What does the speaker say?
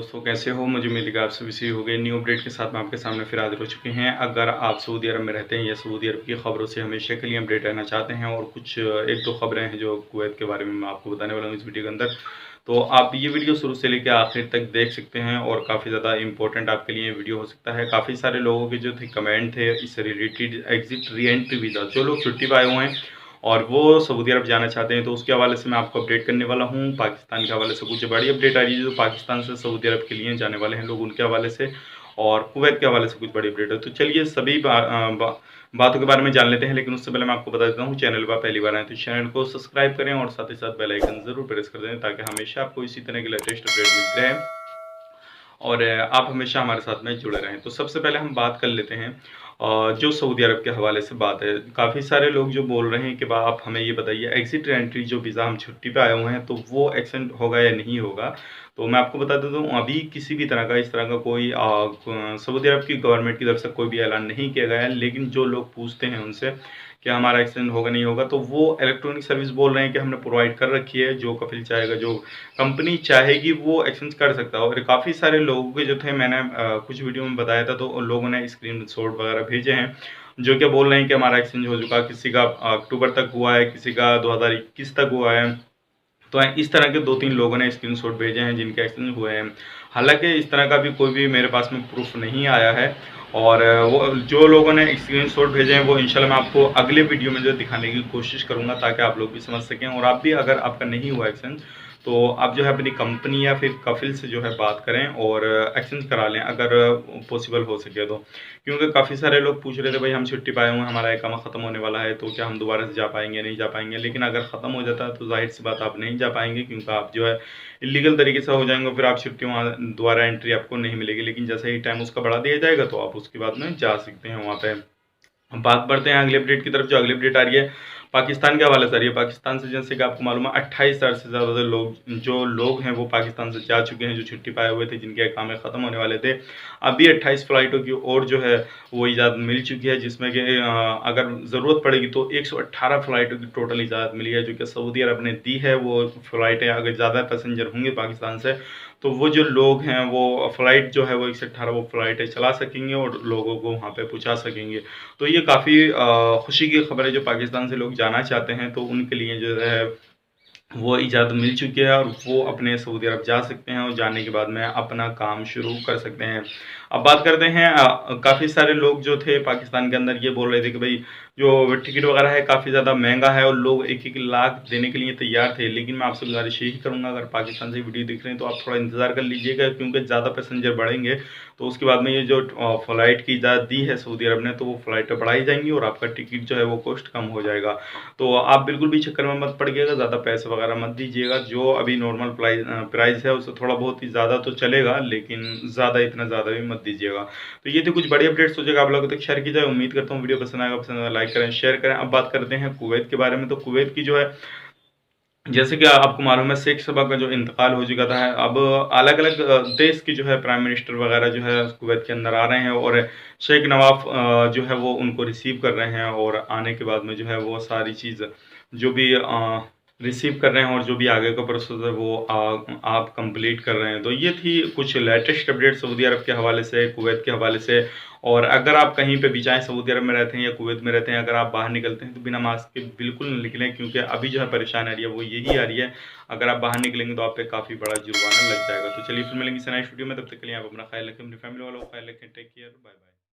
दोस्तों, कैसे हो? मुझे उम्मीद है कि आप सभी सही हो गए। न्यू अपडेट के साथ में आपके सामने फिर हाजिर हो चुके हैं। अगर आप सऊदी अरब में रहते हैं या सऊदी अरब की खबरों से हमेशा के लिए अपडेट रहना चाहते हैं और कुछ एक दो खबरें हैं जो कुवैत के बारे में मैं आपको बताने वाला हूँ इस वीडियो के अंदर, तो आप ये वीडियो शुरू से लेकर आखिर तक देख सकते हैं और काफ़ी ज़्यादा इंपॉर्टेंट आपके लिए वीडियो हो सकता है। काफ़ी सारे लोगों के जो थे कमेंट थे इससे related, exit re entry visa, जो लोग छुट्टी पर आए हुए हैं और वो सऊदी अरब जाना चाहते हैं, तो उसके हवाले से मैं आपको अपडेट करने वाला हूँ। पाकिस्तान के हवाले से कुछ बड़ी अपडेट आ रही है जो पाकिस्तान से सऊदी अरब के लिए जाने वाले हैं लोग, उनके हवाले से, और कुवैत के हवाले से कुछ बड़ी अपडेट है। तो चलिए सभी बातों के बारे में जान लेते हैं, लेकिन उससे पहले मैं आपको बता देता हूँ, चैनल पर पहली बार आए तो चैनल को सब्सक्राइब करें और साथ ही साथ बेल आइकन ज़रूर प्रेस कर दें ताकि हमेशा आपको इसी तरह के लेटेस्ट अपडेट मिलते रहें और आप हमेशा हमारे साथ में जुड़े रहें। तो सबसे पहले हम बात कर लेते हैं जो सऊदी अरब के हवाले से बात है। काफ़ी सारे लोग जो बोल रहे हैं कि आप हमें ये बताइए, एग्जिट एंट्री जो वीज़ा हम छुट्टी पे आए हुए हैं तो वो एक्सटेंड होगा या नहीं होगा। तो मैं आपको बता देता हूँ, अभी किसी भी तरह का इस तरह का कोई सऊदी अरब की गवर्नमेंट की तरफ से कोई भी ऐलान नहीं किया गया है। लेकिन जो लोग पूछते हैं उनसे कि हमारा एक्सटेंड होगा नहीं होगा, तो वो इलेक्ट्रॉनिक सर्विस बोल रहे हैं कि हमने प्रोवाइड कर रखी है। जो कफिल चाहेगा, जो कंपनी चाहेगी, वो एक्सचेंज कर सकता है। और काफ़ी सारे लोगों के जो थे, मैंने कुछ वीडियो में बताया था, तो उन लोगों ने स्क्रीनशॉट वगैरह भेजे हैं जो क्या बोल रहे हैं कि हमारा एक्सचेंज हो चुका, किसी का अक्टूबर तक हुआ है, किसी का 2021 तक हुआ है। तो इस तरह के 2-3 लोगों ने स्क्रीनशॉट भेजे हैं जिनके एक्सचेंज हुए हैं। हालांकि इस तरह का भी कोई भी मेरे पास में प्रूफ नहीं आया है, और वो जो लोगों ने स्क्रीनशॉट भेजे हैं वो इंशाल्लाह मैं आपको अगले वीडियो में जो दिखाने की कोशिश करूंगा ताकि आप लोग भी समझ सकें। और आप भी, अगर आपका नहीं हुआ एक्सचेंज, तो आप जो है अपनी कंपनी या फिर कफिल से जो है बात करें और एक्सचेंज करा लें अगर पॉसिबल हो सके तो। क्योंकि काफ़ी सारे लोग पूछ रहे थे, भाई हम छुट्टी पाए हुए हैं, हमारा इकामा ख़त्म होने वाला है, तो क्या हम दोबारा से जा पाएंगे, नहीं जा पाएंगे। लेकिन अगर ख़त्म हो जाता है तो जाहिर सी बात आप नहीं जा पाएंगे, क्योंकि आप जो है इलीगल तरीके से हो जाएंगे, फिर आप छुट्टी वहाँ दोबारा एंट्री आपको नहीं मिलेगी। लेकिन जैसे ही टाइम उसका बढ़ा दिया जाएगा तो आप उसके बाद में जा सकते हैं वहाँ पे। बात बढ़ते हैं अगले अपडेट की तरफ। जो अगली अपडेट आ रही है पाकिस्तान के हवाले से आ रही है। पाकिस्तान से, जैसे कि आपको मालूम है, 28,000 से ज़्यादा लोग हैं वो पाकिस्तान से जा चुके हैं, जो छुट्टी पाए हुए थे, जिनके इकामे ख़त्म होने वाले थे। अभी 28 फ़्लाइटों की और जो है वो इजाज़त मिल चुकी है, जिसमें कि अगर ज़रूरत पड़ेगी तो 118 फ़्लाइटों की टोटल इजाज़त मिली है, जो कि सऊदी अरब ने दी है। वो फ़्लाइटें, अगर ज़्यादा पैसेंजर होंगे पाकिस्तान से, तो वो जो लोग हैं वो फ़्लाइट जो है वो 118 वो फ़्लाइटें चला सकेंगे और लोगों को वहाँ पे पहुँचा सकेंगे। तो ये काफ़ी खुशी की खबर है। जो पाकिस्तान से लोग जाना चाहते हैं तो उनके लिए जो है वो इजाज़त मिल चुकी है और वो अपने सऊदी अरब जा सकते हैं और जाने के बाद में अपना काम शुरू कर सकते हैं। अब बात करते हैं, काफ़ी सारे लोग जो थे पाकिस्तान के अंदर ये बोल रहे थे कि भाई जो टिकट वगैरह है काफ़ी ज़्यादा महंगा है और लोग 1-1 लाख देने के लिए तैयार थे। लेकिन मैं आपसे गुजारिश यही करूँगा, अगर पाकिस्तान से वीडियो देख रहे हैं तो आप थोड़ा इंतज़ार कर लीजिएगा, क्योंकि ज़्यादा पैसेंजर बढ़ेंगे तो उसके बाद में ये जो फ़्लाइट की इजाज़त दी है सऊदी अरब ने, तो वो फ़्लाइटें बढ़ाई जाएंगी और आपका टिकट जो है वो कॉस्ट कम हो जाएगा। तो आप बिल्कुल भी चक्कर में मत पड़िएगा, ज़्यादा पैसे वगैरह मत दीजिएगा। जो अभी नॉर्मल प्राइस है उससे थोड़ा बहुत ही ज़्यादा तो चलेगा, लेकिन ज़्यादा, इतना ज़्यादा भी मत दीजिएगा। तो ये थी कुछ बड़ी अपडेट्स, हो जाएगा आप लोगों तक शेयर की जाए। उम्मीद करता हूँ वीडियो पसंद आएगा, पसंद आएगा लाइक करें, शेयर करें। अब बात करते हैं कुवैत के बारे में। तो कुवैत की जो है, जैसे कि आपको मालूम है, शेख सबा का जो इंतकाल हो चुका था, अब अलग अलग देश की जो है प्राइम मिनिस्टर वगैरह जो है कुवैत के अंदर आ रहे हैं और शेख नवाफ जो है वो उनको रिसीव कर रहे हैं। और आने के बाद में जो है वो सारी चीज़ जो भी रिसीव कर रहे हैं और जो भी आगे का प्रोसेस है वो आप कंप्लीट कर रहे हैं। तो ये थी कुछ लेटेस्ट अपडेट सऊदी अरब के हवाले से, कुवैत के हवाले से। और अगर आप कहीं पे भी, चाहे सऊदी अरब में रहते हैं या कुवैत में रहते हैं, अगर आप बाहर निकलते हैं तो बिना मास्क के बिल्कुल न निकलें, क्योंकि अभी जो है परेशानी आ रही है वो यही आ रही है। अगर आप बाहर निकलेंगे तो आप पे काफ़ी बड़ा जुर्माना लग जाएगा। तो चलिए फिर मिलेंगे इस नेक्स्ट वीडियो में, तब तक के लिए आप अपना ख्याल रखें, अपनी फैमिली वालों का ख्याल रखें। Take care, bye bye.